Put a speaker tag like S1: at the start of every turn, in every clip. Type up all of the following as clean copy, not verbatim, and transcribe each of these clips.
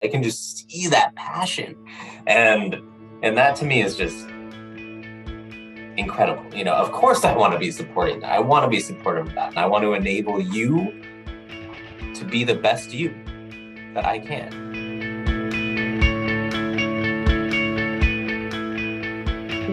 S1: I can just see that passion. And that to me is just incredible. Of course I want to be supporting that. I want to be supportive of that. And I want to enable you to be the best you that I can.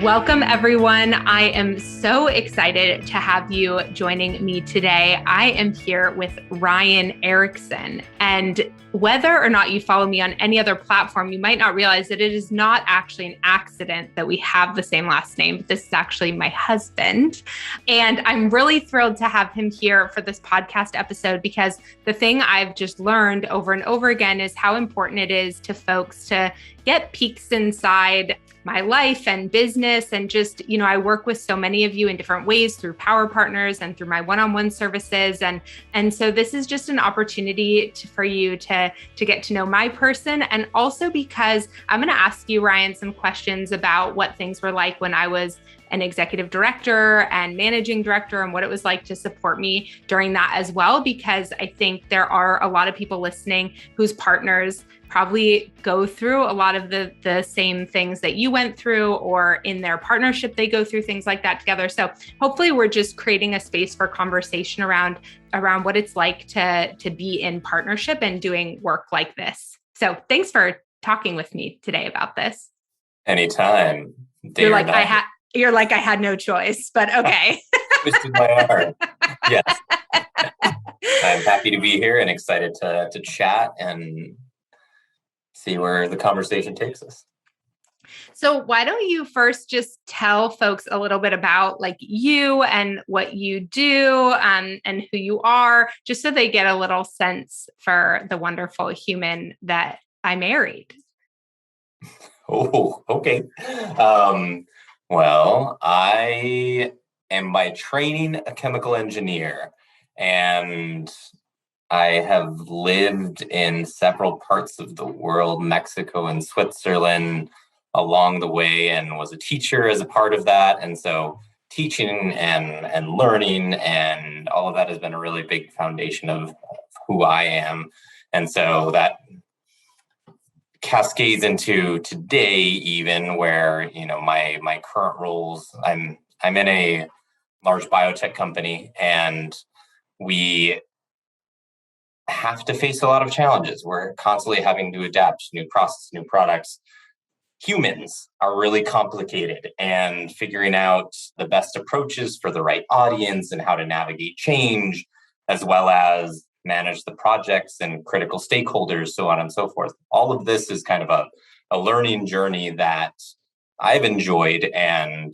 S2: Welcome, everyone. I am so excited to have you joining me today. I am here with Ryan Erickson. And whether or not you follow me on any other platform, you might not realize that it is not actually an accident that we have the same last name. This is actually my husband. And I'm really thrilled to have him here for this podcast episode because the thing I've just learned over and over again is how important it is to folks to get peeks inside my life and business. And just, I work with so many of you in different ways through Power Partners and through my one-on-one services. And so this is just an opportunity for you to get to know my person. And also because I'm going to ask you, Ryan, some questions about what things were like when I was an executive director and managing director and what it was like to support me during that as well, because I think there are a lot of people listening whose partners probably go through a lot of the same things that you went through, or in their partnership, they go through things like that together. So hopefully we're just creating a space for conversation around what it's like to be in partnership and doing work like this. So thanks for talking with me today about this.
S1: Anytime.
S2: You're like, I had no choice, but okay.
S1: Twisted my arm. Yes. I'm happy to be here and excited to chat and see where the conversation takes us.
S2: So why don't you first just tell folks a little bit about you and what you do and who you are, just so they get a little sense for the wonderful human that I married.
S1: Oh, okay. Well, I am by training a chemical engineer, and I have lived in several parts of the world, Mexico and Switzerland, along the way, and was a teacher as a part of that. And so teaching and learning and all of that has been a really big foundation of who I am. And so that cascades into today, even where, my current roles, I'm in a large biotech company, and we have to face a lot of challenges. We're constantly having to adapt to new process, new products. Humans are really complicated, and figuring out the best approaches for the right audience and how to navigate change, as well as manage the projects and critical stakeholders, so on and so forth. All of this is kind of a learning journey that I've enjoyed. And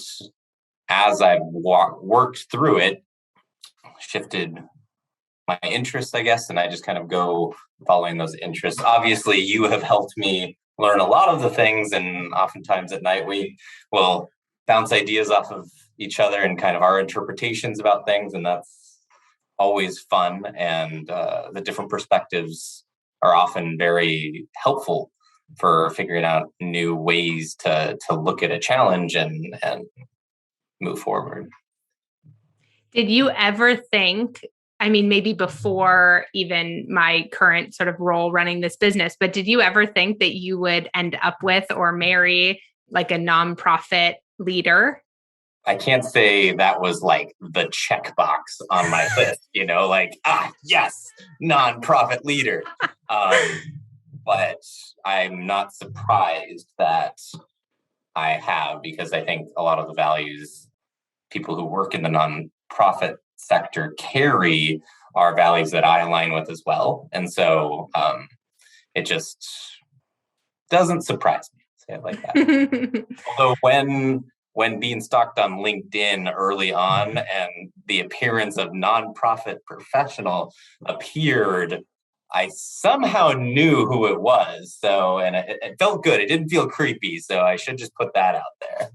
S1: as I've worked through it, shifted my interests, I guess, and I just kind of go following those interests. Obviously, you have helped me learn a lot of the things, and oftentimes at night we will bounce ideas off of each other and kind of our interpretations about things, and that's always fun. And the different perspectives are often very helpful for figuring out new ways to look at a challenge and move forward.
S2: Did you ever think, maybe before even my current sort of role running this business, but did you ever think that you would end up with or marry a nonprofit leader?
S1: I can't say that was the checkbox on my list, yes, nonprofit leader. But I'm not surprised that I have, because I think a lot of the values people who work in the nonprofit sector carry are values that I align with as well. And so it just doesn't surprise me, say it like that. Although when being stalked on LinkedIn early on and the appearance of nonprofit professional appeared, I somehow knew who it was. So, and it felt good. It didn't feel creepy. So I should just put that out there.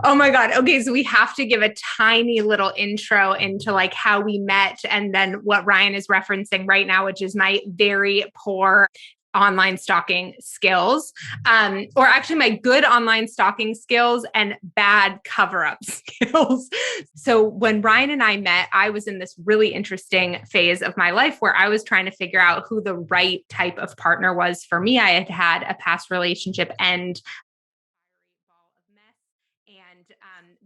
S2: Oh my God. Okay. So we have to give a tiny little intro into how we met, and then what Ryan is referencing right now, which is my very poor online stalking skills, or actually my good online stalking skills and bad cover-up skills. So when Ryan and I met, I was in this really interesting phase of my life where I was trying to figure out who the right type of partner was for me. I had had a past relationship end and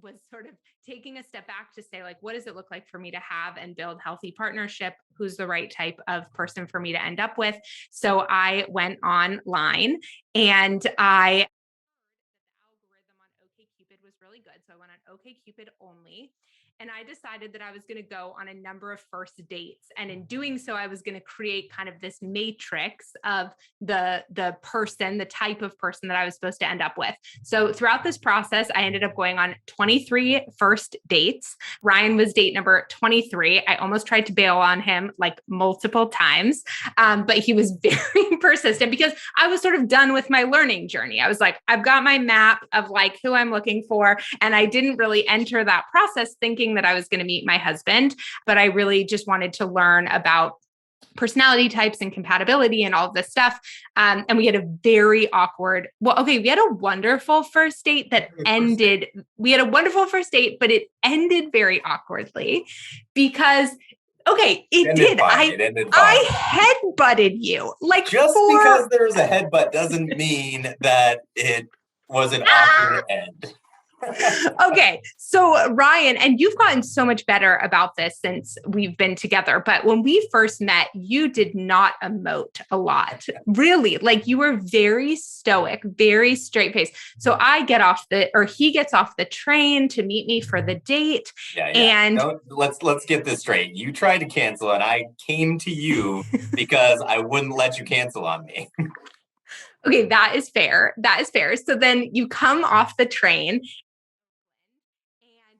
S2: was sort of taking a step back to say, like, what does it look like for me to have and build healthy partnership? Who's the right type of person for me to end up with? So I went online and the algorithm on OkCupid was really good. So I went on OkCupid only. And I decided that I was going to go on a number of first dates. And in doing so, I was going to create kind of this matrix of the person, the type of person that I was supposed to end up with. So throughout this process, I ended up going on 23 first dates. Ryan was date number 23. I almost tried to bail on him like multiple times, but he was very persistent because I was sort of done with my learning journey. I was like, I've got my map of like who I'm looking for. And I didn't really enter that process thinking that I was going to meet my husband, but I really just wanted to learn about personality types and compatibility and all of this stuff. And we had a very awkward, we had a wonderful first date that ended. We had a wonderful first date, but it ended very awkwardly because it did. I headbutted you. Like
S1: just because there's a headbutt doesn't mean that it was an awkward end.
S2: Okay. So Ryan, and you've gotten so much better about this since we've been together, but when we first met, you did not emote a lot. Really, like you were very stoic, very straight faced. So he gets off the train to meet me for the date.
S1: Yeah.
S2: And
S1: let's get this straight. You tried to cancel and I came to you because I wouldn't let you cancel on me.
S2: Okay, that is fair. That is fair. So then you come off the train and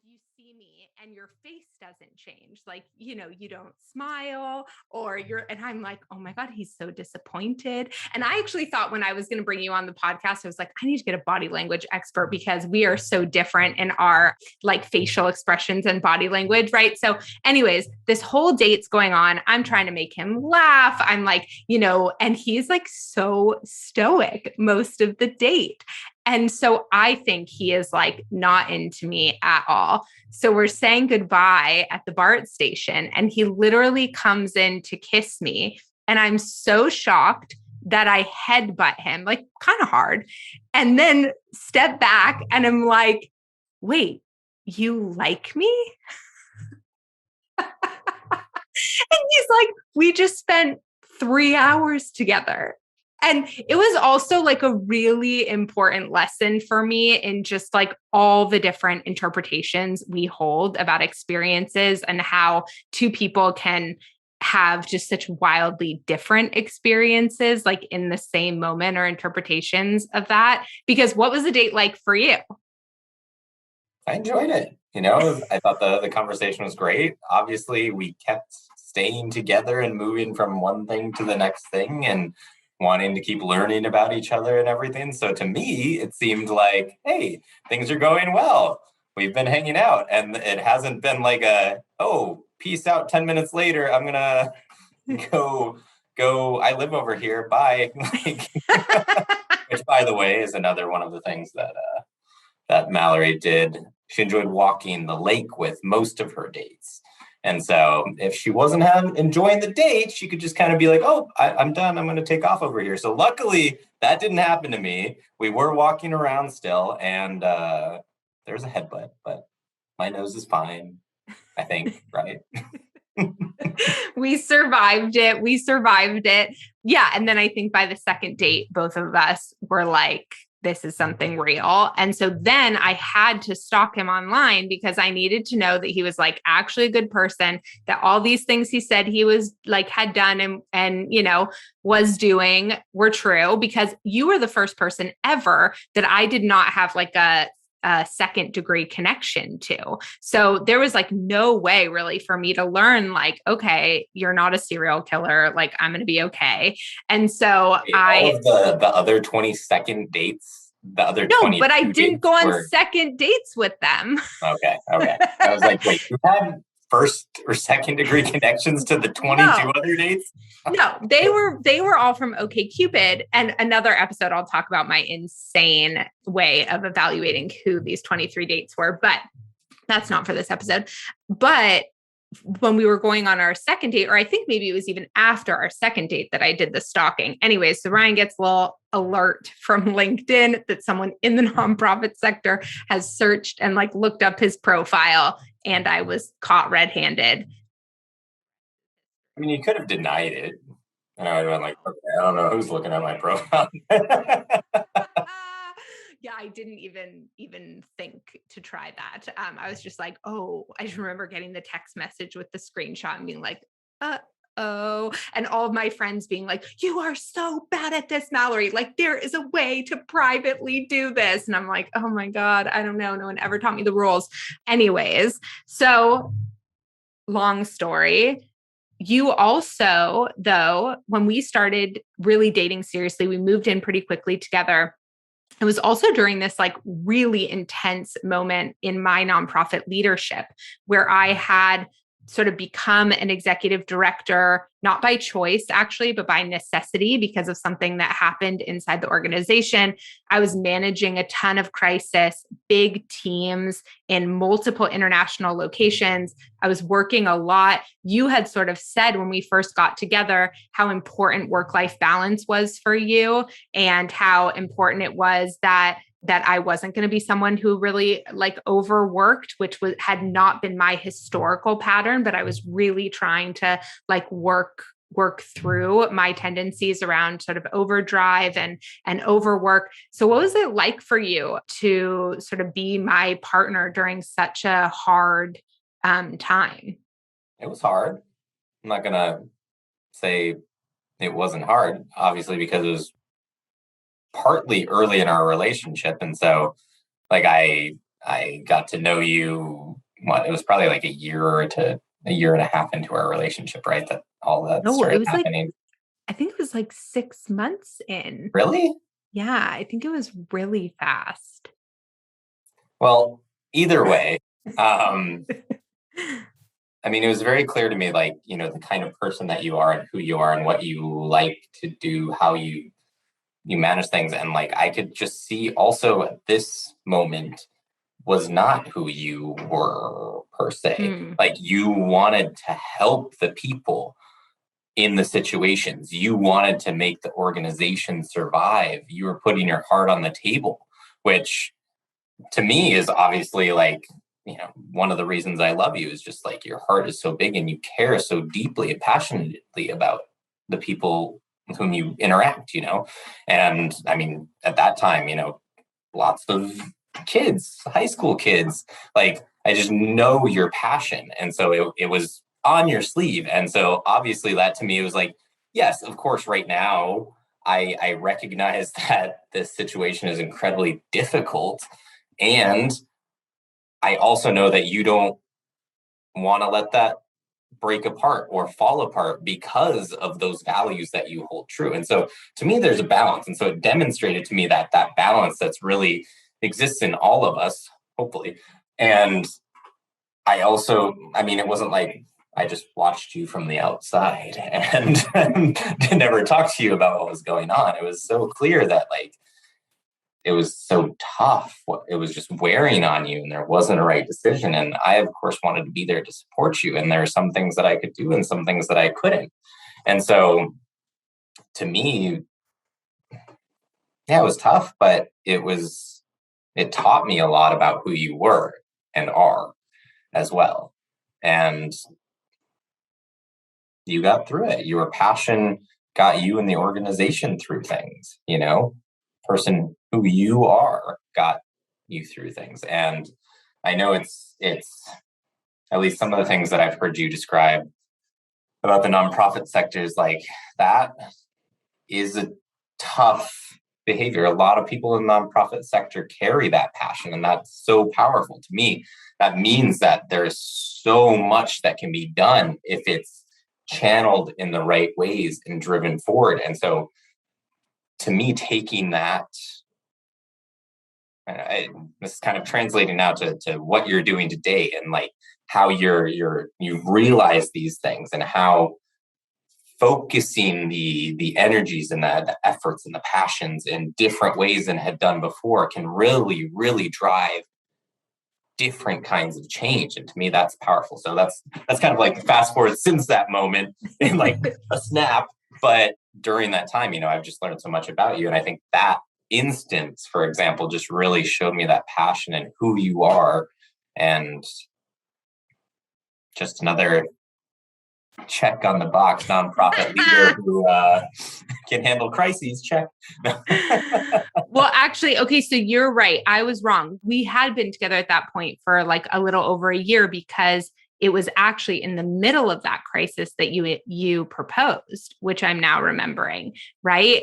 S2: you see me and your face doesn't change. Like, you don't smile and I'm like, oh my God, he's so disappointed. And I actually thought when I was going to bring you on the podcast, I was like, I need to get a body language expert because we are so different in our like facial expressions and body language. Right. So anyways, this whole date's going on. I'm trying to make him laugh. I'm like, and he's like so stoic most of the date. And so I think he is like not into me at all. So we're saying goodbye at the BART station and he literally comes in to kiss me. And I'm so shocked that I headbutt him like kind of hard and then step back and I'm like, wait, you like me? And he's like, we just spent 3 hours together. And it was also like a really important lesson for me in just like all the different interpretations we hold about experiences and how two people can have just such wildly different experiences, like in the same moment or interpretations of that. Because what was the date like for you?
S1: I enjoyed it. I thought the conversation was great. Obviously, we kept staying together and moving from one thing to the next thing and wanting to keep learning about each other and everything. So to me, it seemed like, hey, things are going well. We've been hanging out and it hasn't been like peace out 10 minutes later. I'm going to go. I live over here. Bye. Which by the way, is another one of the things that Mallory did. She enjoyed walking the lake with most of her dates. And so if she wasn't enjoying the date, she could just kind of be like, oh, I'm done. I'm going to take off over here. So luckily that didn't happen to me. We were walking around still and there's a headbutt, but my nose is fine, I think, right?
S2: We survived it. Yeah. And then I think by the second date, both of us were like, this is something real. And so then I had to stalk him online because I needed to know that he was like actually a good person, that all these things he said he was like had done and was doing were true, because you were the first person ever that I did not have like a second degree connection to. So there was like no way really for me to learn like, okay, you're not a serial killer. Like I'm going to be okay. And so
S1: all of the other 22nd dates,
S2: no, but I didn't go on second dates with them.
S1: Okay. I was like, wait, you had first or second degree connections to the 22 other dates?
S2: No, they were all from OkCupid. And another episode, I'll talk about my insane way of evaluating who these 23 dates were, but that's not for this episode. But when we were going on our second date, or I think maybe it was even after our second date that I did the stalking. Anyways, so Ryan gets a little alert from LinkedIn that someone in the nonprofit sector has searched and like looked up his profile, and I was caught red-handed.
S1: I mean, you could have denied it. And I would have been like, okay, I don't know who's looking at my profile.
S2: Yeah, I didn't even think to try that. I was just like, oh, I just remember getting the text message with the screenshot and being like, oh, and all of my friends being like, you are so bad at this, Mallory. Like, there is a way to privately do this. And I'm like, oh my God, I don't know. No one ever taught me the rules. Anyways, so long story. You also, though, when we started really dating seriously, we moved in pretty quickly together. It was also during this like really intense moment in my nonprofit leadership where I had sort of become an executive director, not by choice actually, but by necessity because of something that happened inside the organization. I was managing a ton of crisis, big teams in multiple international locations. I was working a lot. You had sort of said when we first got together how important work-life balance was for you and how important it was that I wasn't going to be someone who really like overworked, which had not been my historical pattern, but I was really trying to like work through my tendencies around sort of overdrive and overwork. So what was it like for you to sort of be my partner during such a hard time?
S1: It was hard. I'm not going to say it wasn't hard, obviously, because it was partly early in our relationship. And so like I got to know you, it was probably like a year and a half into our relationship, right? That all that
S2: No, it
S1: started
S2: was
S1: happening.
S2: like, I think it was like 6 months in.
S1: Really?
S2: Yeah, I think it was really fast.
S1: Well, either way, I mean, it was very clear to me, like, the kind of person that you are and who you are and what you like to do, how you manage things. And like, I could just see also at this moment was not who you were per se. Like you wanted to help the people in the situations. You wanted to make the organization survive. You were putting your heart on the table, which to me is obviously like, one of the reasons I love you is just like your heart is so big and you care so deeply and passionately about the people with whom you interact, And I mean, at that time, lots of kids, high school kids, like I just know your passion. And so it was on your sleeve. And so obviously that to me was like, yes, of course, right now I recognize that this situation is incredibly difficult. And I also know that you don't want to let that break apart or fall apart because of those values that you hold true. And so to me, there's a balance. And so it demonstrated to me that balance that's really exists in all of us, hopefully. And I also, I mean, it wasn't like I just watched you from the outside and never talked to you about what was going on. It was so clear that like, it was so tough. It was just wearing on you and there wasn't a right decision. And I, of course, wanted to be there to support you. And there are some things that I could do and some things that I couldn't. And so to me, yeah, it was tough, but it taught me a lot about who you were and are as well. And you got through it. Your passion got you and the organization through things, person who you are got you through things. And I know it's at least some of the things that I've heard you describe about the nonprofit sector is like that is a tough behavior. A lot of people in the nonprofit sector carry that passion, and that's so powerful to me. That means that there's so much that can be done if it's channeled in the right ways and driven forward. And so to me, taking that, this is kind of translating now to what you're doing today and like how you realize these things, and how focusing the energies and the efforts and the passions in different ways than had done before can really, really drive different kinds of change. And to me, that's powerful. So that's kind of like fast forward since that moment in like a snap. But during that time, I've just learned so much about you. And I think that instance, for example, just really showed me that passion and who you are. And just another check on the box, nonprofit leader who can handle crises, check.
S2: Well, actually, okay, so you're right. I was wrong. We had been together at that point for like a little over a year, because it was actually in the middle of that crisis that you proposed, which I'm now remembering, right?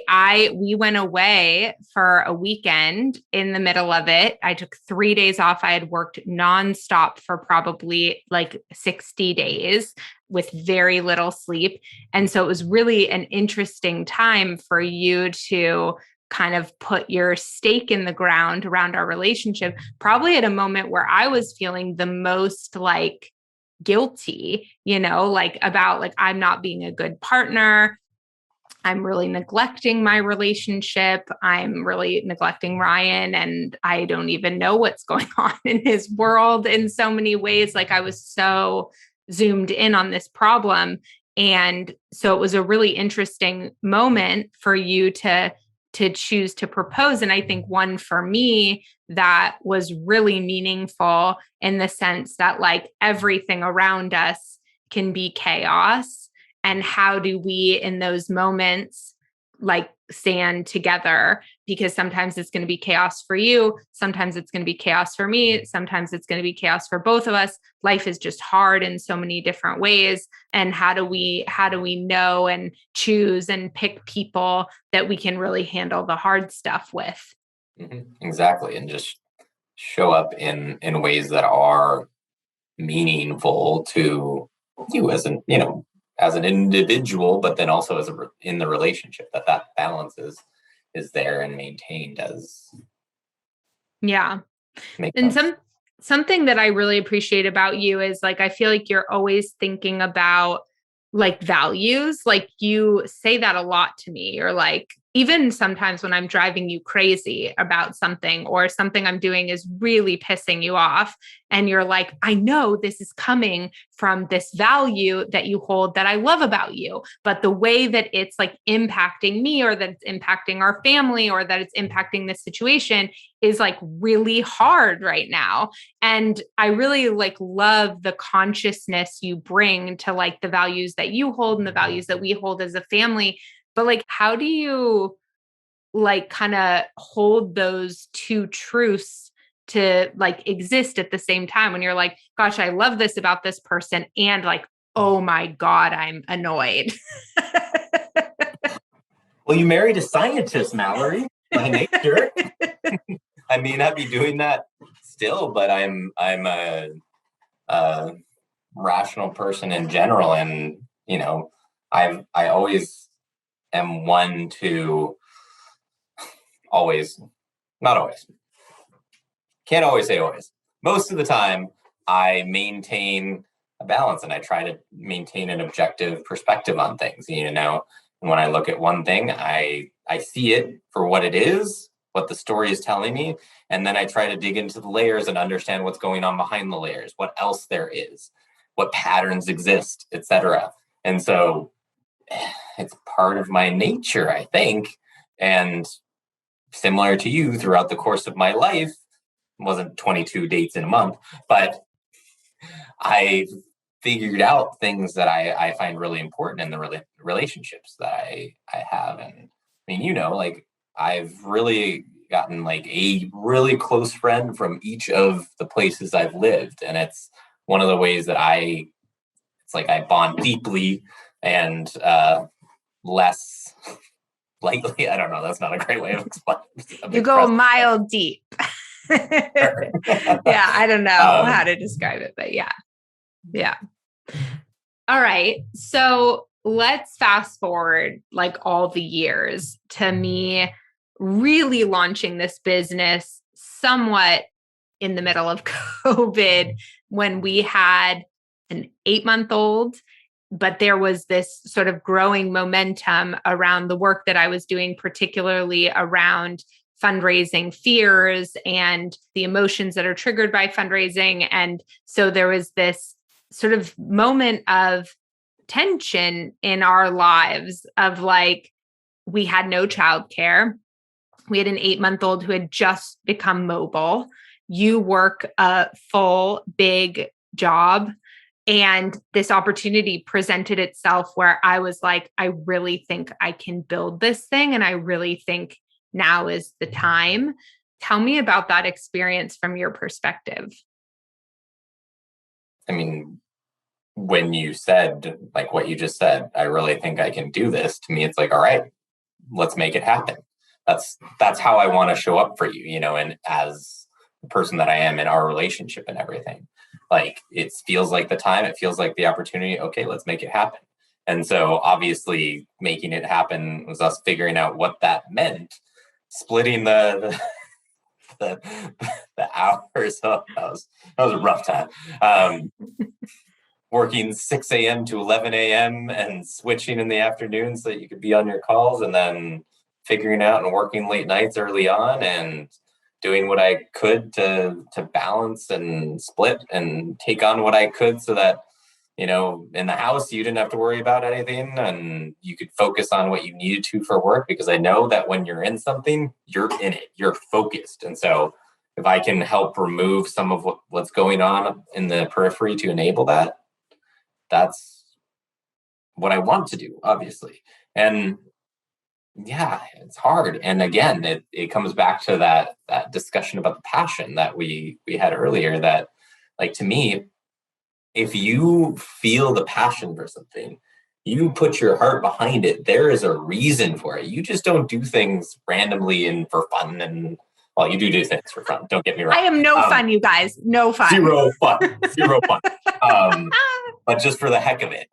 S2: We went away for a weekend in the middle of it. I took 3 days off. I had worked nonstop for probably like 60 days with very little sleep. And so it was really an interesting time for you to kind of put your stake in the ground around our relationship, probably at a moment where I was feeling the most like guilty, like about like, I'm not being a good partner. I'm really neglecting my relationship. I'm really neglecting Ryan, and I don't even know what's going on in his world in so many ways. Like I was so zoomed in on this problem. And so it was a really interesting moment for you to choose to propose. And I think one for me that was really meaningful in the sense that like everything around us can be chaos. And how do we in those moments like stand together? Because sometimes it's going to be chaos for you. Sometimes it's going to be chaos for me. Sometimes it's going to be chaos for both of us. Life is just hard in so many different ways. And how do we know and choose and pick people that we can really handle the hard stuff with?
S1: Mm-hmm. Exactly. And just show up in ways that are meaningful to you as an individual, but then also in the relationship, that balance is there and maintained as.
S2: Yeah. And something that I really appreciate about you is like, I feel like you're always thinking about like values. Like you say that a lot to me, or like, even sometimes when I'm driving you crazy about something, or something I'm doing is really pissing you off, and you're like, I know this is coming from this value that you hold that I love about you, but the way that it's like impacting me, or that it's impacting our family, or that it's impacting this situation is like really hard right now. And I really like love the consciousness you bring to like the values that you hold and the values that we hold as a family. But like, how do you like kind of hold those two truths to like exist at the same time when you're like, gosh, I love this about this person, and like, oh my God, I'm annoyed.
S1: Well, you married a scientist, Mallory, by nature. I may not be doing that still, but I'm a rational person in general. And, I always am one to not always, can't always say always. Most of the time, I maintain a balance, and I try to maintain an objective perspective on things, And when I look at one thing, I see it for what it is, what the story is telling me, and then I try to dig into the layers and understand what's going on behind the layers, what else there is, what patterns exist, etc. And so it's part of my nature, I think. And similar to you, throughout the course of my life, it wasn't 22 dates in a month, but I figured out things that I find really important in the relationships that I have. And I mean, like I've really gotten like a really close friend from each of the places I've lived. And it's one of the ways that it's like I bond deeply and less lightly. I don't know. That's not a great way of explaining.
S2: You go a mile deep. Yeah, I don't know how to describe it, but yeah. Yeah. All right. So let's fast forward like all the years to me really launching this business somewhat in the middle of COVID, when we had an 8-month-old, but there was this sort of growing momentum around the work that I was doing, particularly around fundraising fears and the emotions that are triggered by fundraising. And so there was this sort of moment of tension in our lives of like, we had no childcare. We had an 8-month-old who had just become mobile. You work a full, big job. And this opportunity presented itself where I was like, I really think I can build this thing. And I really think now is the time. Tell me about that experience from your perspective.
S1: I mean, when you said like what you just said, I really think I can do this. To me, it's like, all right, let's make it happen. That's how I want to show up for you, and as the person that I am in our relationship and everything. Like, it feels like the time, it feels like the opportunity. Okay, let's make it happen. And so obviously making it happen was us figuring out what that meant, splitting the hours. Oh, that was a rough time. Working 6 a.m. to 11 a.m. and switching in the afternoon so that you could be on your calls, and then figuring out and working late nights early on and doing what I could to balance and split and take on what I could so that, in the house, you didn't have to worry about anything and you could focus on what you needed to for work, because I know that when you're in something, you're in it, you're focused. And so if I can help remove some of what's going on in the periphery to enable that, that's what I want to do, obviously. And yeah, it's hard. And again, it comes back to that discussion about the passion that we had earlier, that, like, to me, if you feel the passion for something, you put your heart behind it, there is a reason for it. You just don't do things randomly and for fun. And well, you do things for fun. Don't get me wrong.
S2: I am no fun, you guys. No fun.
S1: Zero fun. Zero fun. But just for the heck of it,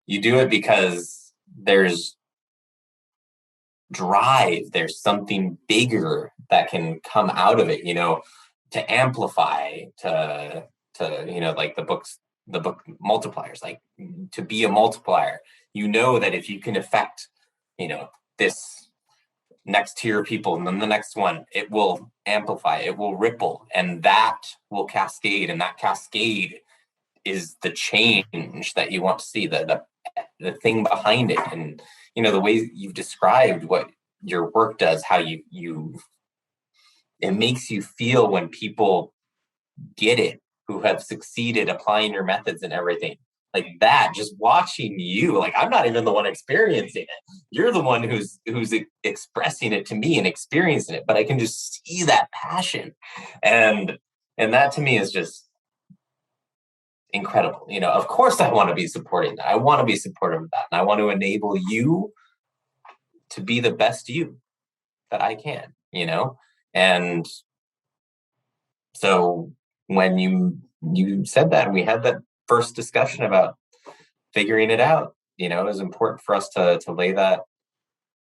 S1: you do it because there's drive, there's something bigger that can come out of it, to amplify, to like the book multipliers, like, to be a multiplier. That if you can affect, this next tier of people and then the next one, it will amplify, it will ripple, and that will cascade, and that cascade is the change that you want to see, the thing behind it. And the way you've described what your work does, how it makes you feel when people get it, who have succeeded applying your methods and everything like that. Just watching you, like, I'm not even the one experiencing it, you're the one who's expressing it to me and experiencing it, but I can just see that passion, and that to me is just incredible. Of course I want to be supporting that, I want to be supportive of that, and I want to enable you to be the best you that I can, and so when you said that, and we had that first discussion about figuring it out, it was important for us to lay that,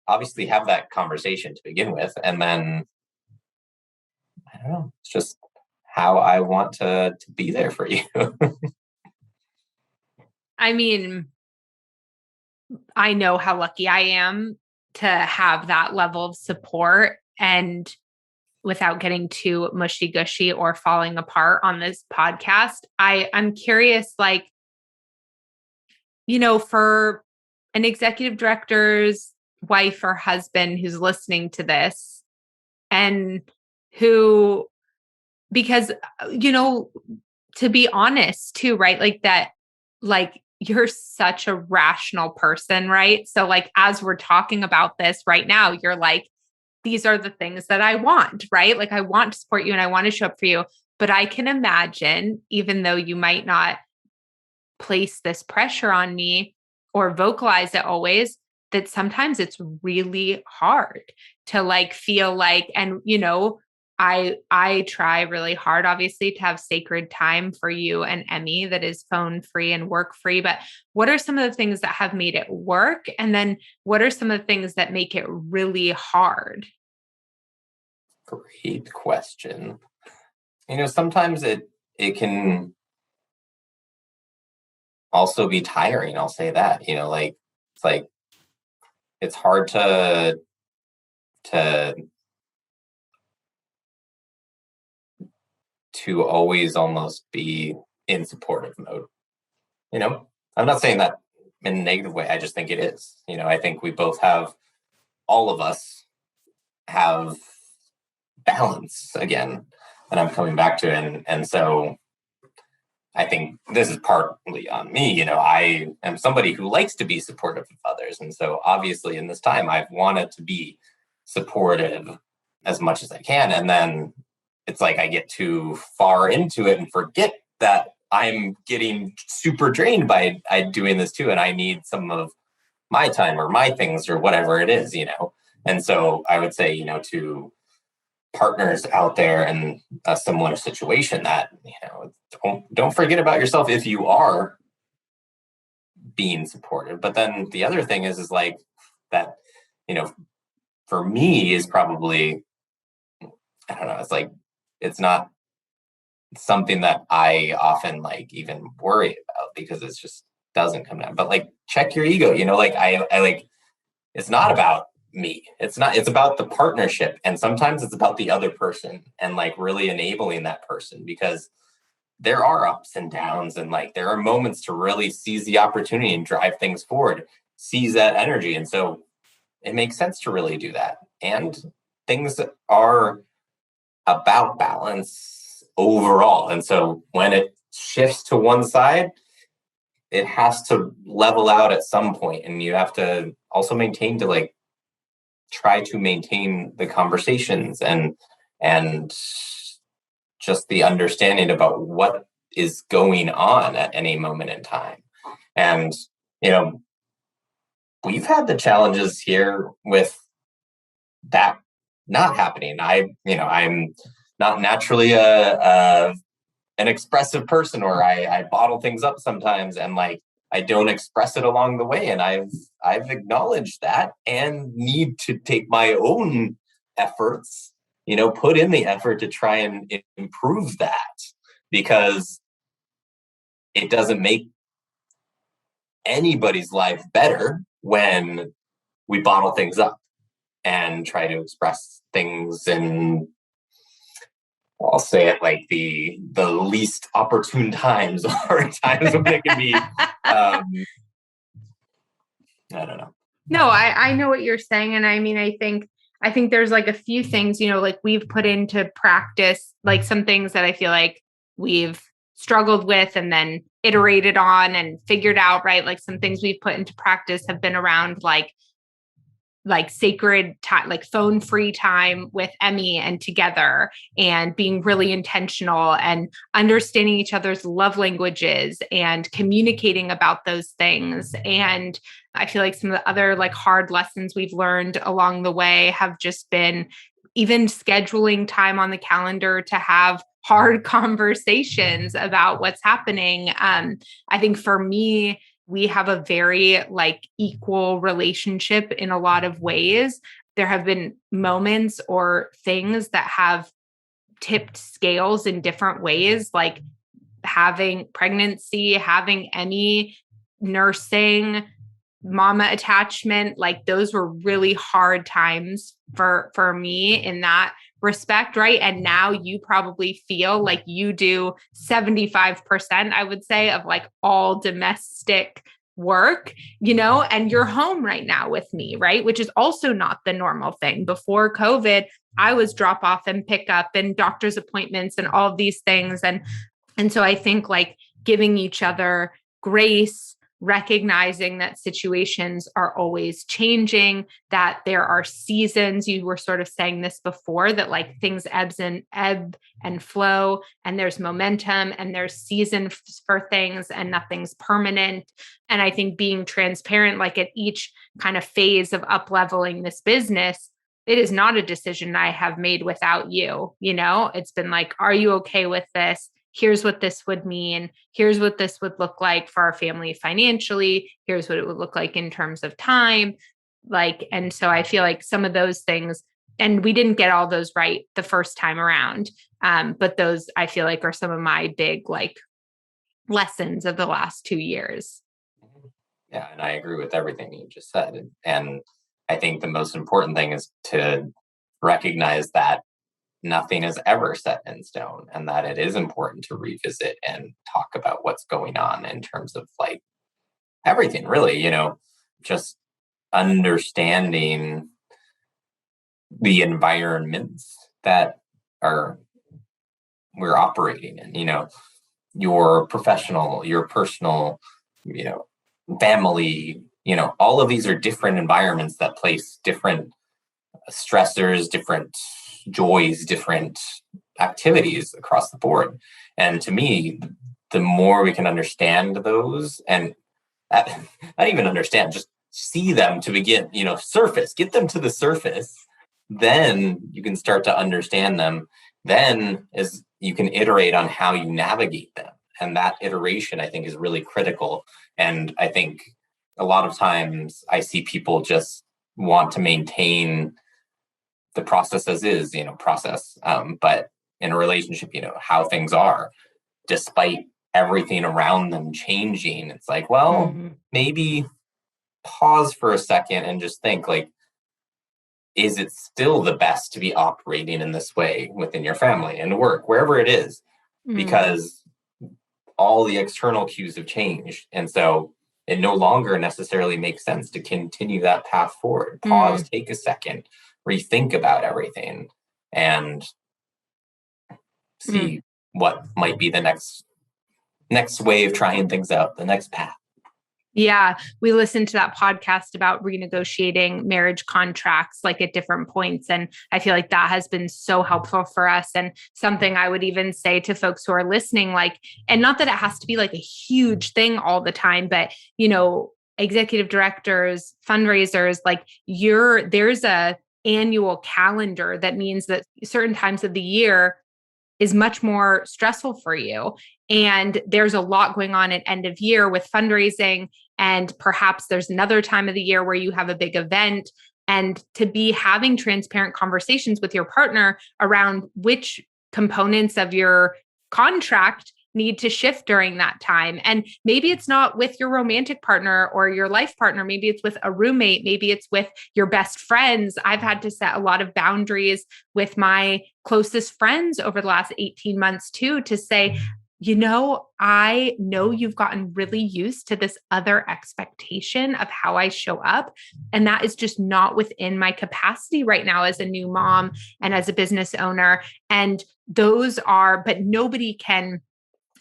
S1: obviously have that conversation to begin with, and then, I don't know, it's just how I want to be there for you.
S2: I mean, I know how lucky I am to have that level of support, and without getting too mushy gushy or falling apart on this podcast, I'm curious, like, for an executive director's wife or husband who's listening to this, and who, because, to be honest too, right? Like that, like, you're such a rational person, right? So like, as we're talking about this right now, you're like, these are the things that I want, right? Like, I want to support you and I want to show up for you. But I can imagine, even though you might not place this pressure on me or vocalize it always, that sometimes it's really hard to like feel like, and I try really hard, obviously, to have sacred time for you and Emmy that is phone free and work free. But what are some of the things that have made it work? And then what are some of the things that make it really hard?
S1: Great question. Sometimes it can also be tiring. I'll say that, like, it's like, it's hard to always almost be in supportive mode. I'm not saying that in a negative way. I just think it is. I think we both have, all of us have balance again, and I'm coming back to it. And so I think this is partly on me. I am somebody who likes to be supportive of others. And so obviously in this time, I've wanted to be supportive as much as I can. And then it's like I get too far into it and forget that I'm getting super drained by doing this too. And I need some of my time or my things or whatever it is. And so I would say, to partners out there in a similar situation, that don't forget about yourself if you are being supportive. But then the other thing is like that, for me is probably, I don't know, it's like, it's not something that I often like even worry about, because it's just doesn't come down. But like, check your ego, like I like, it's not about me. It's about the partnership. And sometimes it's about the other person, and like really enabling that person, because there are ups and downs, and like there are moments to really seize the opportunity and drive things forward, seize that energy. And so it makes sense to really do that. And things are about balance overall. And so when it shifts to one side, it has to level out at some point, and you have to also maintain to like try to maintain the conversations and just the understanding about what is going on at any moment in time. And we've had the challenges here with that not happening. I'm not naturally an expressive person, or I bottle things up sometimes, and like I don't express it along the way. And I've acknowledged that and need to take my own efforts, put in the effort to try and improve that, because it doesn't make anybody's life better when we bottle things up and try to express things in, I'll say it like the least opportune times, or times when it can be, I don't know.
S2: No, I know what you're saying. And I mean, I think there's like a few things, like we've put into practice, like some things that I feel like we've struggled with and then iterated on and figured out, right? Like some things we've put into practice have been around like sacred time, like phone free time with Emmy and together, and being really intentional and understanding each other's love languages and communicating about those things. And I feel like some of the other like hard lessons we've learned along the way have just been even scheduling time on the calendar to have hard conversations about what's happening. I think for me, we have a very like equal relationship in a lot of ways. There have been moments or things that have tipped scales in different ways, like having pregnancy, having Emmy, nursing, mama attachment. Like those were really hard times for me in that respect, right? And now you probably feel like you do 75%, I would say, of like all domestic work, and you're home right now with me, right? Which is also not the normal thing. Before COVID, I was drop off and pick up and doctor's appointments and all of these things. And so I think like giving each other grace, recognizing that situations are always changing, that there are seasons. You were sort of saying this before, that like things ebb and flow, and there's momentum and there's season for things, and nothing's permanent. And I think being transparent, like at each kind of phase of up leveling this business, it is not a decision I have made without you. It's been like, are you okay with this? Here's what this would mean. Here's what this would look like for our family financially. Here's what it would look like in terms of time. And so I feel like some of those things, and we didn't get all those right the first time around. But those I feel like are some of my big like lessons of the last 2 years.
S1: Yeah, and I agree with everything you just said. And I think the most important thing is to recognize that nothing is ever set in stone and that it is important to revisit and talk about what's going on in terms of like everything, really, just understanding the environments that are we're operating in, your professional, your personal, you know, family, all of these are different environments that place different stressors, different joys, different activities across the board. And to me, the more we can understand those and not even understand, just see them to begin, surface, get them to the surface, then you can start to understand them. Then as you can iterate on how you navigate them. And that iteration, I think, is really critical. And I think a lot of times I see people just want to maintain the process as is, process. But in a relationship, how things are, despite everything around them changing, it's like, well, maybe pause for a second and just think like, is it still the best to be operating in this way within your family and work, wherever it is? Because all the external cues have changed. And so it no longer necessarily makes sense to continue that path forward. Pause, take a second, rethink about everything, and see what might be the next way of trying things out, the next path.
S2: Yeah, we listened to that podcast about renegotiating marriage contracts like at different points. And I feel like that has been so helpful for us. And something I would even say to folks who are listening, like, and not that it has to be like a huge thing all the time, but, executive directors, fundraisers, like there's a annual calendar that means that certain times of the year is much more stressful for you. And there's a lot going on at end of year with fundraising. And perhaps there's another time of the year where you have a big event. And to be having transparent conversations with your partner around which components of your contract need to shift during that time. And maybe it's not with your romantic partner or your life partner. Maybe it's with a roommate. Maybe it's with your best friends. I've had to set a lot of boundaries with my closest friends over the last 18 months too, to say, I know you've gotten really used to this other expectation of how I show up. And that is just not within my capacity right now as a new mom and as a business owner. And but nobody can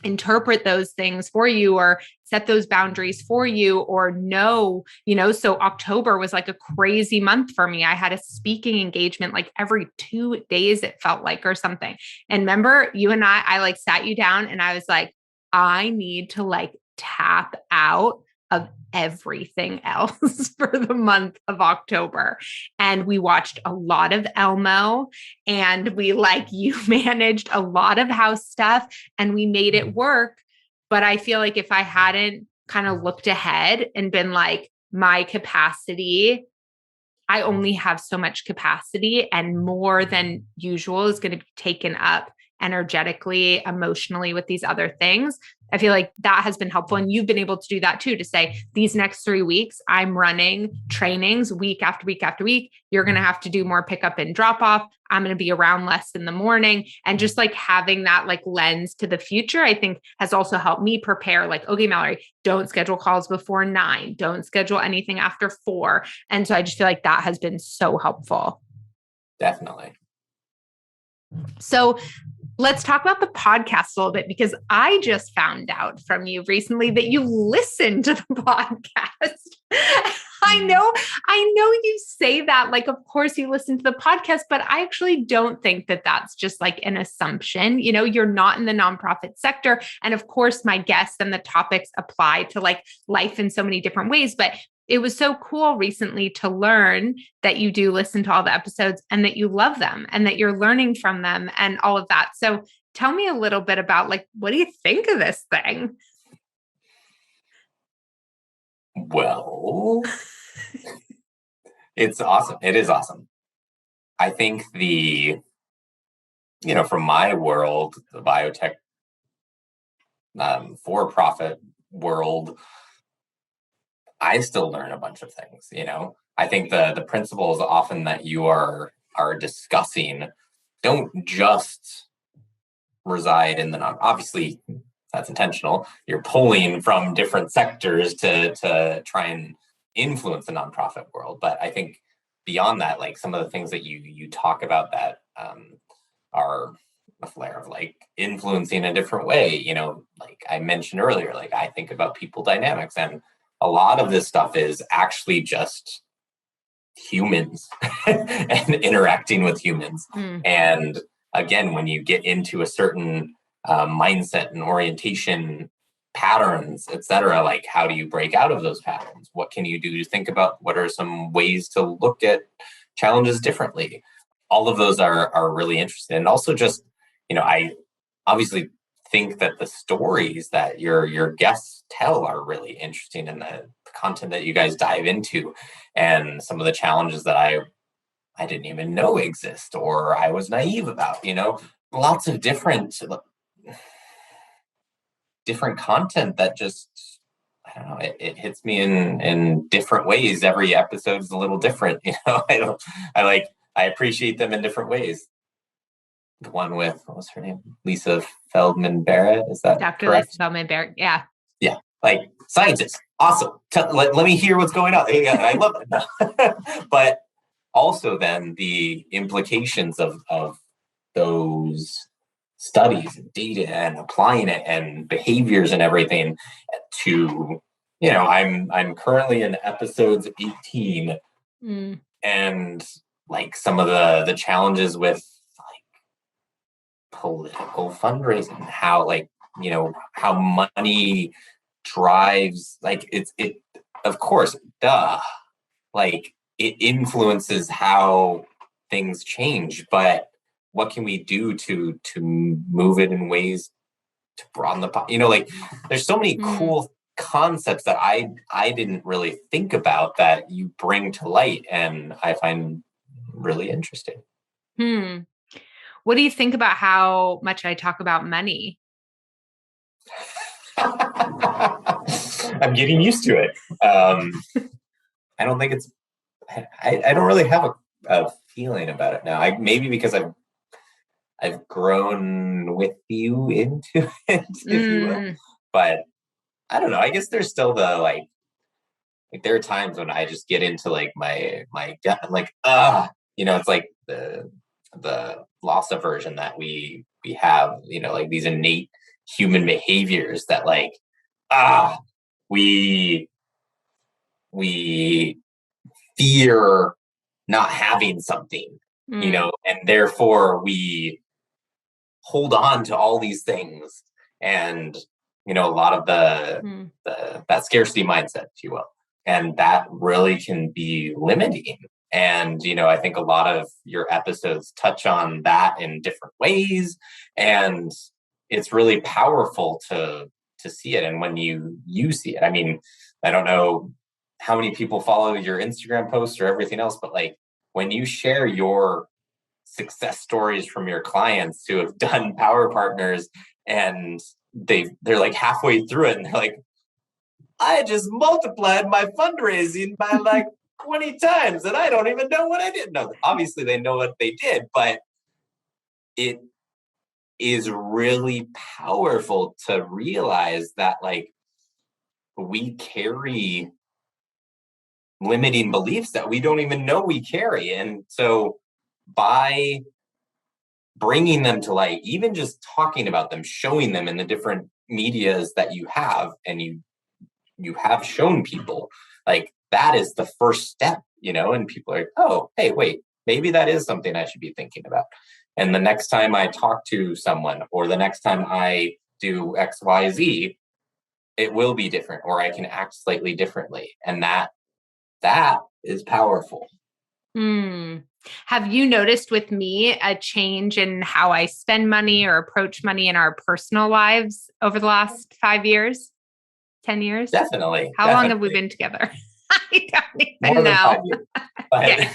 S2: interpret those things for you or set those boundaries for you or know, so October was like a crazy month for me. I had a speaking engagement like every 2 days, it felt like, or something. And remember you and I like sat you down and I was like, I need to like tap out of everything else for the month of October. And we watched a lot of Elmo and you managed a lot of house stuff and we made it work. But I feel like if I hadn't kind of looked ahead and been like, my capacity, I only have so much capacity and more than usual is going to be taken up energetically, emotionally with these other things. I feel like that has been helpful. And you've been able to do that too, to say these next 3 weeks, I'm running trainings week after week after week. You're going to have to do more pickup and drop off. I'm going to be around less in the morning. And just like having that like lens to the future, I think has also helped me prepare like, okay, Mallory, don't schedule calls before 9. Don't schedule anything after 4. And so I just feel like that has been so helpful.
S1: Definitely.
S2: So let's talk about the podcast a little bit, because I just found out from you recently that you listen to the podcast. I know you say that, like, of course you listen to the podcast, but I actually don't think that that's just like an assumption. You're not in the nonprofit sector. And of course, my guests and the topics apply to like life in so many different ways. But it was so cool recently to learn that you do listen to all the episodes and that you love them and that you're learning from them and all of that. So tell me a little bit about like, what do you think of this thing?
S1: Well, it's awesome. It is awesome. I think from my world, the biotech for-profit world, I still learn a bunch of things. I think the principles often that you are discussing don't just reside in the obviously that's intentional. You're pulling from different sectors to try and influence the nonprofit world. But I think beyond that, like some of the things that you talk about that are a flare of like influencing a different way, like I mentioned earlier, like I think about people dynamics, and a lot of this stuff is actually just humans and interacting with humans. And again, when you get into a certain mindset and orientation patterns, etc., like how do you break out of those patterns? What can you do to think about what are some ways to look at challenges differently? All of those are really interesting. And also just, I obviously think that the stories that your guests tell are really interesting, and the content that you guys dive into and some of the challenges that I didn't even know exist or I was naive about, lots of different content that just, I don't know, it hits me in different ways. Every episode is a little different, I appreciate them in different ways. The one with, what was her name? Lisa Feldman Barrett, is that
S2: Dr.
S1: correct?
S2: Lisa Feldman Barrett, yeah.
S1: Yeah, like scientists, awesome. Let me hear what's going on. I love it. But also then the implications of those studies and data and applying it and behaviors and everything to, I'm currently in episodes 18 and like some of the challenges with like political fundraising, how like, how money drives, like it of course, like it influences how things change, but what can we do to move it in ways to broaden the like there's so many cool concepts that I didn't really think about that you bring to light, and I find really interesting.
S2: What do you think about how much I talk about money?
S1: I'm getting used to it. I don't think it's, I don't really have a feeling about it now. Maybe because I've grown with you into it, if you will. But I don't know. I guess there's still the like there are times when I just get into like my gut. I'm like, it's like the loss aversion that we have, like these innate human behaviors that like, we fear not having something, and therefore we hold on to all these things, and a lot of the that scarcity mindset, if you will, and that really can be limiting. And I think a lot of your episodes touch on that in different ways, and it's really powerful to see it. And when you see it, I mean, I don't know how many people follow your Instagram posts or everything else, but like when you share your success stories from your clients who have done Power Partners, and they're like halfway through it and they're like, I just multiplied my fundraising by like 20 times and I don't even know what I did. No, obviously they know what they did, but it is really powerful to realize that like we carry limiting beliefs that we don't even know we carry. And so by bringing them to light, even just talking about them, showing them in the different medias that you have, and you have shown people, like that is the first step, and people are like, oh, hey, wait, maybe that is something I should be thinking about. And the next time I talk to someone, or the next time I do XYZ, it will be different, or I can act slightly differently. And that is powerful.
S2: Have you noticed with me a change in how I spend money or approach money in our personal lives over the last 5 years, 10 years?
S1: Definitely.
S2: How long have we been together? I don't even
S1: More
S2: know.
S1: Than 5 years.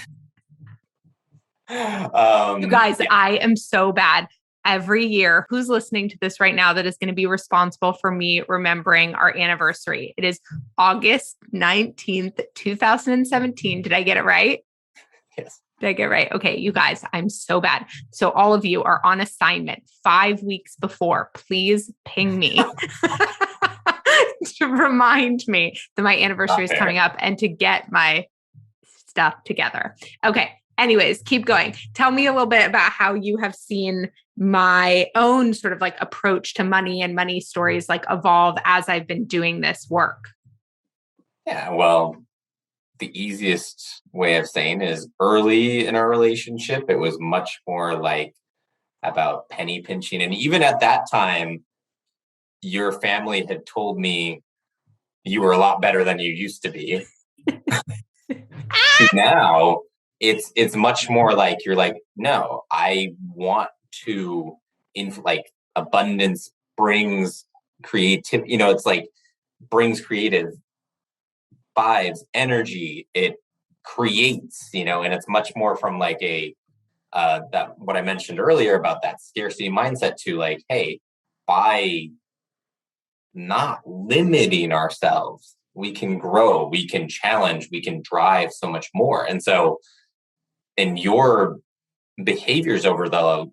S1: But,
S2: You guys, I am so bad every year, who's listening to this right now that is going to be responsible for me remembering our anniversary? It is August 19th, 2017. Did I get it right?
S1: Yes.
S2: Did I get it right? Okay, you guys, I'm so bad. So all of you are on assignment 5 weeks before. Please ping me to remind me that my anniversary is coming up and to get my stuff together. Okay. Anyways, keep going. Tell me a little bit about how you have seen my own sort of like approach to money and money stories like evolve as I've been doing this work.
S1: Yeah, well, the easiest way of saying is early in our relationship, it was much more like about penny pinching. And even at that time, your family had told me you were a lot better than you used to be. Now it's much more like you're like, no, I want to like abundance brings creative, it's like brings creative vibes, energy, it creates, and it's much more from like a that what I mentioned earlier about that scarcity mindset to like, hey, by not limiting ourselves, we can grow, we can challenge, we can drive so much more. And so in your behaviors over the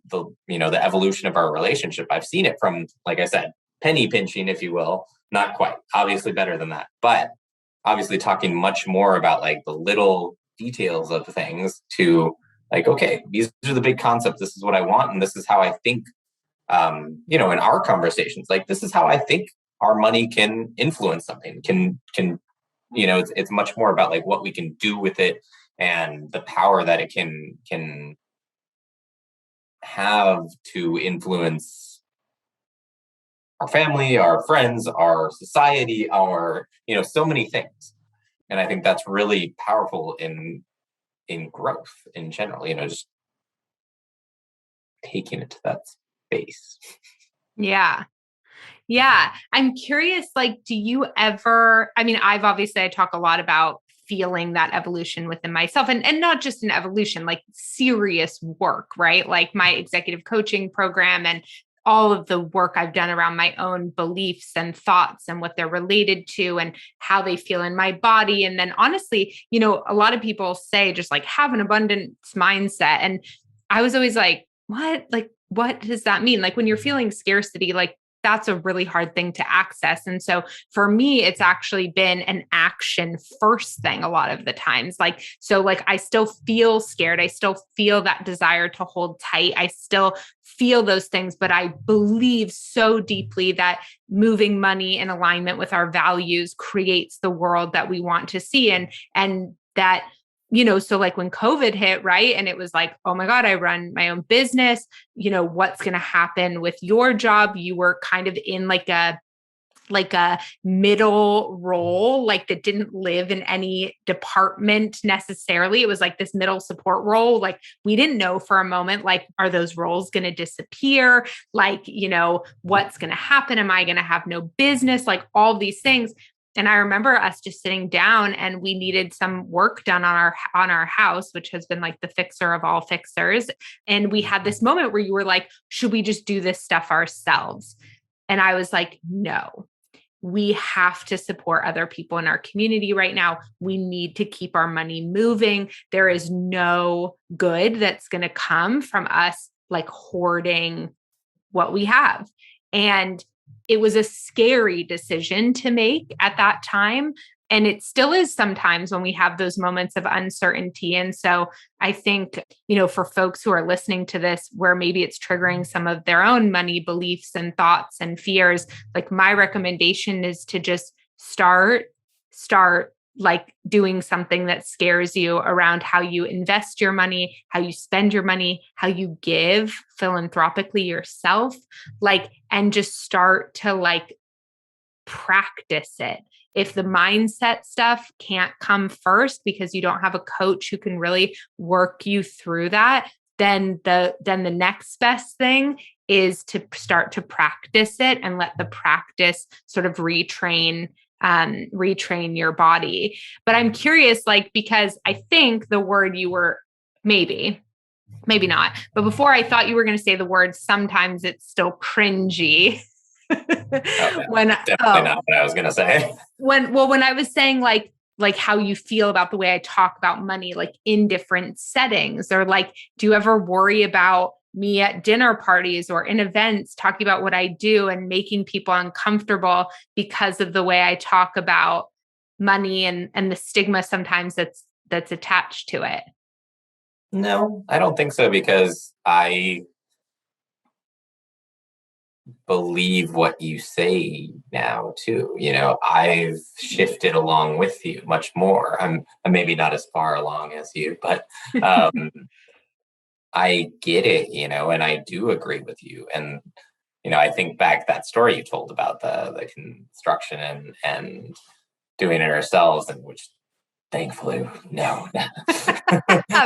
S1: evolution of our relationship, I've seen it from, like I said, penny pinching, if you will, not quite, obviously better than that, but obviously talking much more about like the little details of things to like, okay, these are the big concepts, this is what I want, and this is how I think, in our conversations, like this is how I think our money can influence something, it's much more about like what we can do with it and the power that it can have to influence our family, our friends, our society, our, so many things. And I think that's really powerful in growth in general, just taking it to that space.
S2: Yeah. Yeah. I'm curious, like, do you ever, I talk a lot about feeling that evolution within myself and not just an evolution, like serious work, right? Like my executive coaching program and all of the work I've done around my own beliefs and thoughts and what they're related to and how they feel in my body. And then honestly, a lot of people say just like have an abundance mindset. And I was always like, what? Like, what does that mean? Like when you're feeling scarcity, like that's a really hard thing to access. And so for me, it's actually been an action first thing a lot of the times. Like, so like I still feel scared. I still feel that desire to hold tight. I still feel those things, but I believe so deeply that moving money in alignment with our values creates the world that we want to see. And that, so like when COVID hit, right? And it was like, oh my God, I run my own business. What's going to happen with your job? You were kind of in like a middle role, like that didn't live in any department necessarily. It was like this middle support role. Like we didn't know for a moment, like, are those roles going to disappear? Like, what's going to happen? Am I going to have no business? Like all these things. And I remember us just sitting down and we needed some work done on our house, which has been like the fixer of all fixers. And we had this moment where you were like, should we just do this stuff ourselves? And I was like, no, we have to support other people in our community right now. We need to keep our money moving. There is no good that's going to come from us like hoarding what we have. And it was a scary decision to make at that time. And it still is sometimes when we have those moments of uncertainty. And so I think, for folks who are listening to this, where maybe it's triggering some of their own money beliefs and thoughts and fears, like my recommendation is to just start like doing something that scares you around how you invest your money, how you spend your money, how you give philanthropically yourself, like, and just start to like practice it. If the mindset stuff can't come first because you don't have a coach who can really work you through that, then the next best thing is to start to practice it and let the practice sort of retrain your body. But I'm curious, like, because I think the word you were maybe maybe not. But before I thought you were going to say the word, sometimes it's still cringy.
S1: Okay.
S2: when
S1: Definitely not what I was going to say.
S2: when I was saying like how you feel about the way I talk about money, like in different settings, or like, do you ever worry about me at dinner parties or in events talking about what I do and making people uncomfortable because of the way I talk about money and the stigma sometimes that's attached to it?
S1: No, I don't think so, because I believe what you say now too. I've shifted along with you much more. I'm maybe not as far along as you, but um, I get it, and I do agree with you. And I think back that story you told about the construction and doing it ourselves, and which thankfully no.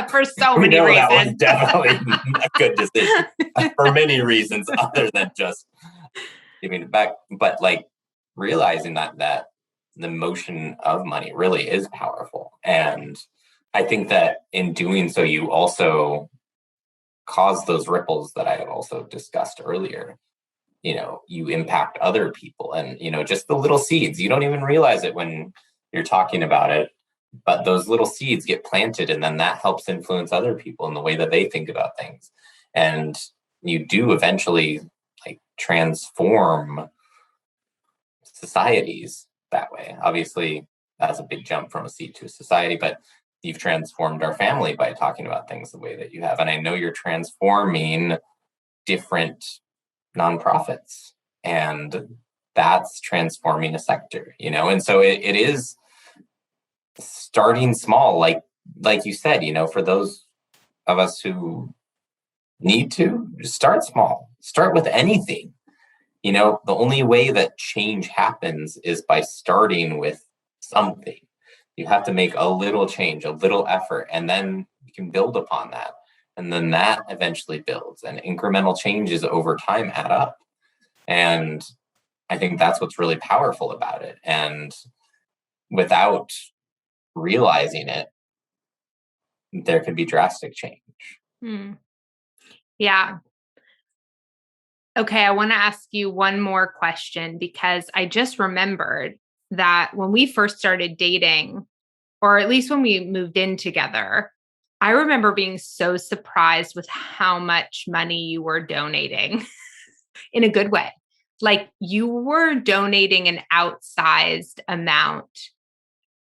S2: For so
S1: We
S2: many
S1: know that was
S2: reasons.
S1: definitely a good decision for many reasons other than just giving it back. But like realizing that the motion of money really is powerful. And I think that in doing so, you also cause those ripples that I have also discussed earlier. You impact other people, and just the little seeds, you don't even realize it when you're talking about it, but those little seeds get planted, and then that helps influence other people in the way that they think about things. And you do eventually like transform societies that way. Obviously, that's a big jump from a seed to a society, but you've transformed our family by talking about things the way that you have. And I know you're transforming different nonprofits, and that's transforming a sector, and so it is starting small, like you said, for those of us who need to start small, start with anything. The only way that change happens is by starting with something. You have to make a little change, a little effort, and then you can build upon that. And then that eventually builds, and incremental changes over time add up. And I think that's what's really powerful about it. And without realizing it, there could be drastic change.
S2: Hmm. Yeah. Okay, I want to ask you one more question, because I just remembered that when we first started dating, or at least when we moved in together, I remember being so surprised with how much money you were donating in a good way. Like, you were donating an outsized amount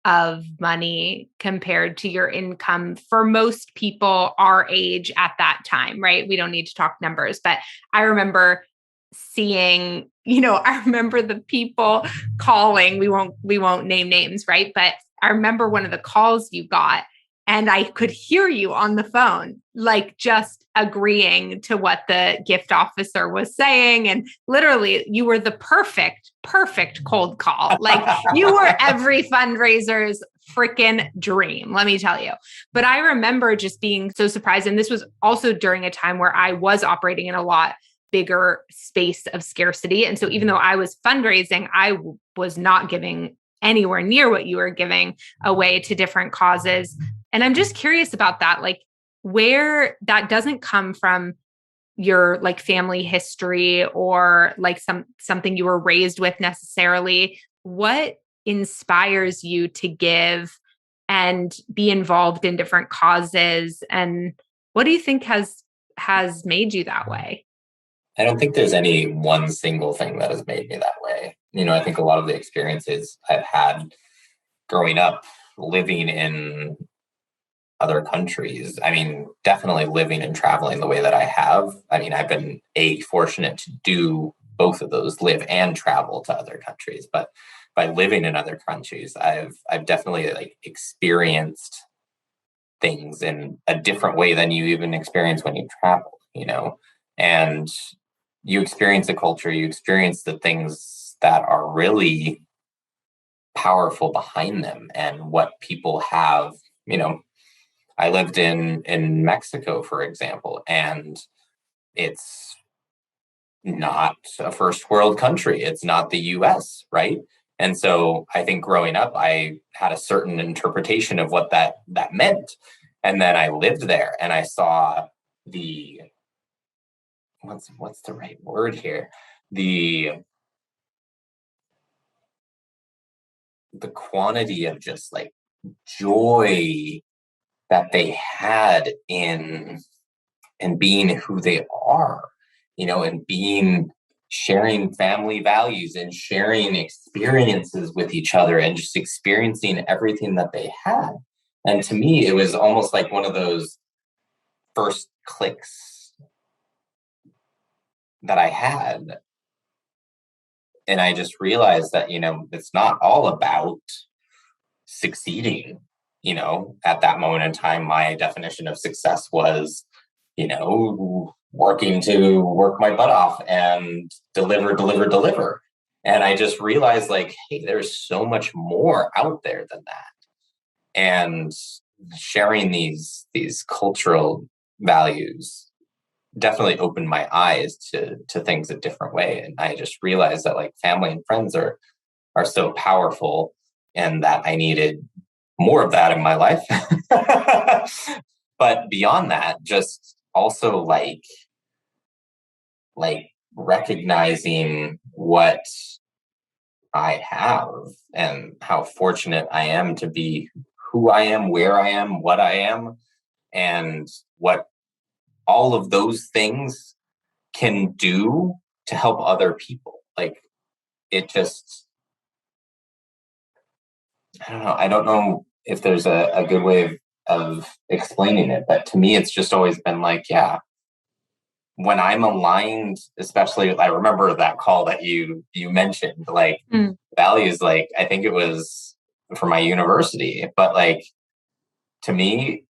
S2: of money compared to your income for most people our age at that time, right? We don't need to talk numbers, but I remember seeing, I remember the people calling, we won't name names, right? But I remember one of the calls you got, and I could hear you on the phone, like just agreeing to what the gift officer was saying. And literally, you were the perfect cold call. Like, you were every fundraiser's freaking dream, let me tell you. But I remember just being so surprised. And this was also during a time where I was operating in a lot bigger space of scarcity. And so even though I was fundraising, I was not giving anywhere near what you were giving away to different causes. And I'm just curious about that, like where that doesn't come from your like family history or like something you were raised with necessarily. What inspires you to give and be involved in different causes? And what do you think has made you that way?
S1: I don't think there's any one single thing that has made me that way. I think a lot of the experiences I've had growing up, living in other countries, definitely living and traveling the way that I have. I've been fortunate to do both of those, live and travel to other countries. But by living in other countries, I've definitely like experienced things in a different way than you even experience when you travel, and you experience the culture, you experience the things that are really powerful behind them and what people have. I lived in Mexico, for example, and it's not a first world country. It's not the US, right? And so I think growing up, I had a certain interpretation of what that meant. And then I lived there and I saw the what's the right word here? The quantity of just like joy that they had in being who they are, and being sharing family values and sharing experiences with each other and just experiencing everything that they had. And to me, it was almost like one of those first clicks that I had. And I just realized that, it's not all about succeeding. At that moment in time, my definition of success was, working to work my butt off and deliver. And I just realized, like, hey, there's so much more out there than that. And sharing these cultural values definitely opened my eyes to things a different way. And I just realized that, like, family and friends are so powerful, and that I needed more of that in my life. But beyond that, just also like recognizing what I have and how fortunate I am to be who I am, where I am, what I am, and what all of those things can do to help other people. Like, it just, I don't know if there's a good way of explaining it, but to me, it's just always been like, yeah, when I'm aligned, especially, I remember that call that you mentioned, like, values, like, I think it was for my university, but like, to me,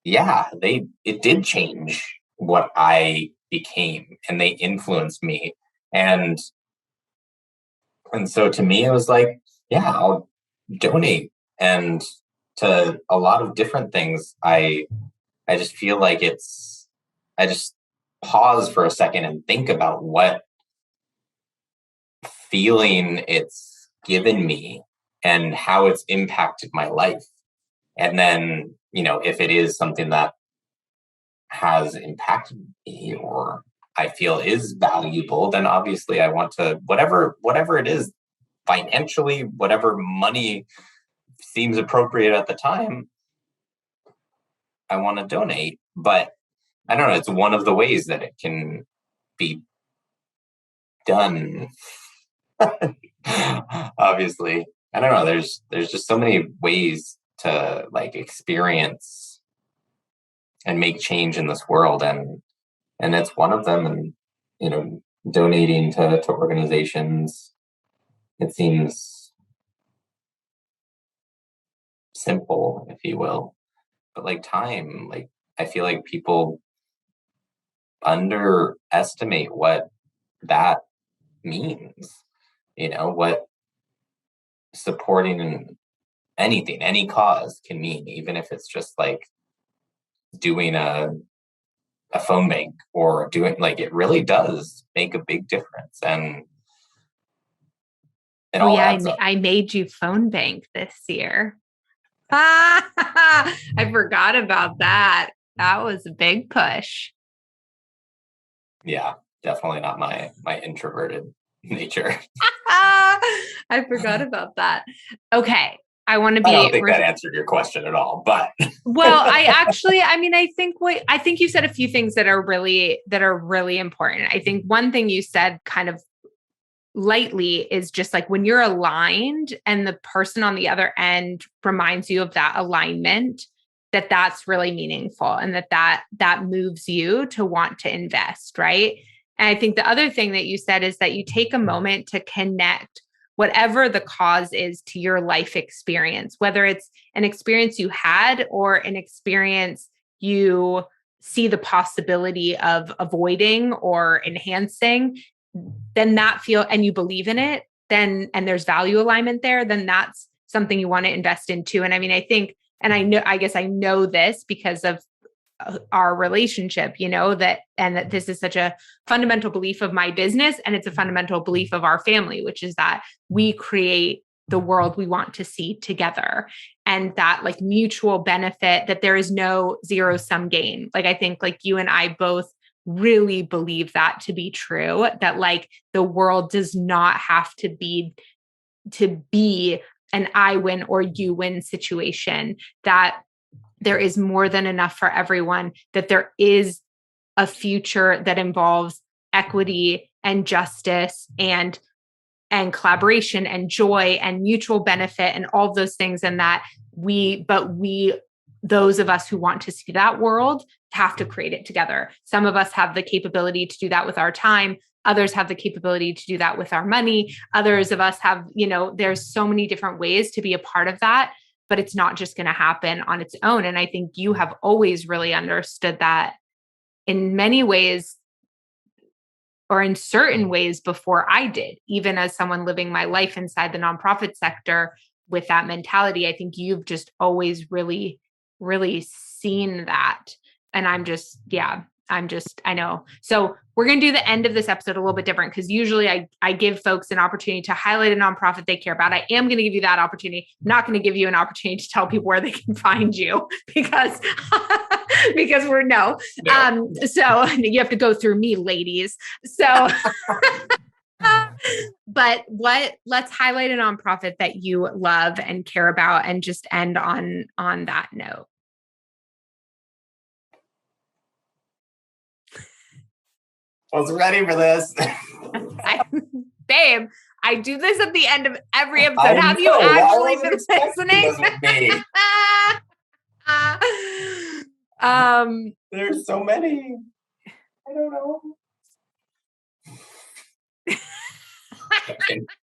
S1: yeah, it did change what I became, and they influenced me. And so to me, it was like, yeah, I'll donate. And to a lot of different things, I just feel like I just pause for a second and think about what feeling it's given me and how it's impacted my life. And then, if it is something that has impacted me or I feel is valuable, then obviously I want to, whatever it is, financially, whatever money seems appropriate at the time, I want to donate. But I don't know, it's one of the ways that it can be done. Obviously, I don't know, there's just so many ways to, like, experience and make change in this world, and it's one of them. And donating to organizations, it seems simple, if you will, but like time, like, I feel like people underestimate what that means, what supporting anything, any cause can mean, even if it's just like doing a phone bank, or doing, like, it really does make a big difference. And it all adds up.
S2: I made you phone bank this year. I forgot about that. That was a big push.
S1: Yeah, definitely not my introverted nature.
S2: I forgot about that. Okay. I want to be.
S1: I don't think that answered your question at all, but
S2: well, I think you said a few things that are really important. I think one thing you said kind of lightly is just like, when you're aligned and the person on the other end reminds you of that alignment, that's really meaningful, and that moves you to want to invest, right? And I think the other thing that you said is that you take a moment to connect whatever the cause is to your life experience, whether it's an experience you had or an experience you see the possibility of avoiding or enhancing, then and you believe in it, then, and there's value alignment there, then that's something you want to invest into. And I mean, I think, and I guess I know this because of our relationship, that this is such a fundamental belief of my business, and it's a fundamental belief of our family, which is that we create the world we want to see together. And that like mutual benefit, that there is no zero-sum game. Like, I think like you and I both really believe that to be true, that like the world does not have to be an I win or you win situation, that there is more than enough for everyone, that there is a future that involves equity and justice and collaboration and joy and mutual benefit and all those things. And that those of us who want to see that world have to create it together. Some of us have the capability to do that with our time. Others have the capability to do that with our money. Others of us have, there's so many different ways to be a part of that, but it's not just going to happen on its own. And I think you have always really understood that in many ways, or in certain ways before I did, even as someone living my life inside the nonprofit sector with that mentality. I think you've just always really, really seen that. And I know. So we're going to do the end of this episode a little bit different, because usually I give folks an opportunity to highlight a nonprofit they care about. I am going to give you that opportunity. I'm not going to give you an opportunity to tell people where they can find you, because we're no. So you have to go through me, ladies. So, but let's highlight a nonprofit that you love and care about, and just end on that note.
S1: I was ready for this.
S2: Babe, I do this at the end of every episode. Have you actually been listening?
S1: There's so many. I don't know.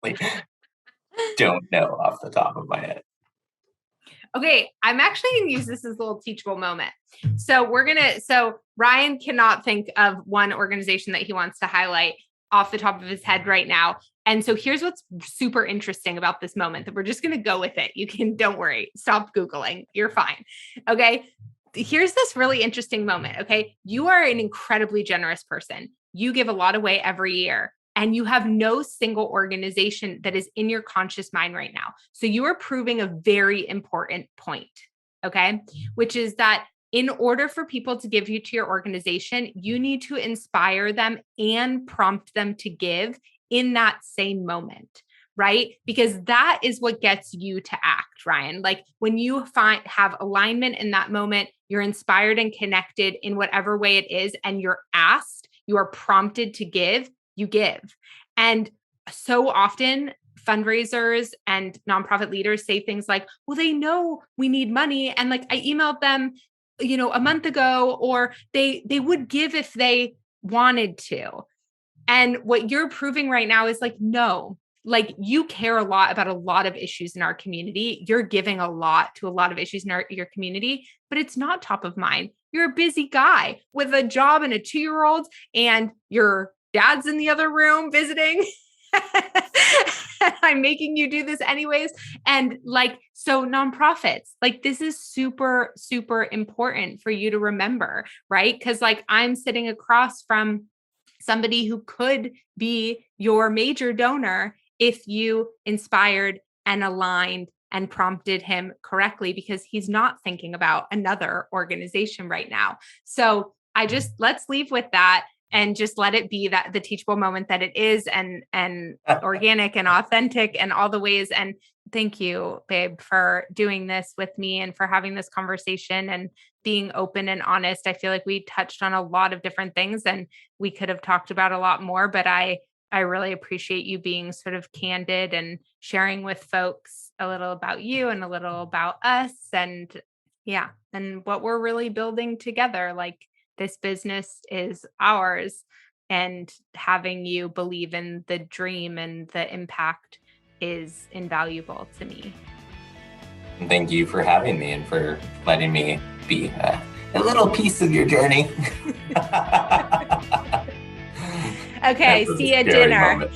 S1: I don't know off the top of my head.
S2: Okay, I'm actually going to use this as a little teachable moment. So Ryan cannot think of one organization that he wants to highlight off the top of his head right now. And so here's what's super interesting about this moment, that we're just going to go with it. Don't worry, stop Googling. You're fine. Okay. Here's this really interesting moment. Okay. You are an incredibly generous person. You give a lot away every year. And you have no single organization that is in your conscious mind right now. So you are proving a very important point, okay? Which is that in order for people to give you to your organization, you need to inspire them and prompt them to give in that same moment, right? Because that is what gets you to act, Ryan. Like when you have alignment in that moment, you're inspired and connected in whatever way it is, and you're asked, you are prompted to give, you give. And so often fundraisers and nonprofit leaders say things like, well, they know we need money. And like, I emailed them, a month ago, or they would give if they wanted to. And what you're proving right now is like, no, like you care a lot about a lot of issues in our community. You're giving a lot to a lot of issues in your community, but it's not top of mind. You're a busy guy with a job and a 2-year-old, and your dad's in the other room visiting. I'm making you do this anyways. And like, so nonprofits, like this is super, super important for you to remember, right? Because like I'm sitting across from somebody who could be your major donor if you inspired and aligned and prompted him correctly, because he's not thinking about another organization right now. So let's leave with that. And just let it be that the teachable moment that it is, and organic and authentic and all the ways. And thank you, babe, for doing this with me and for having this conversation and being open and honest. I feel like we touched on a lot of different things, and we could have talked about a lot more, but I really appreciate you being sort of candid and sharing with folks a little about you and a little about us, and what we're really building together. Like, this business is ours, and having you believe in the dream and the impact is invaluable to me.
S1: Thank you for having me and for letting me be a little piece of your journey.
S2: Okay, see you at dinner.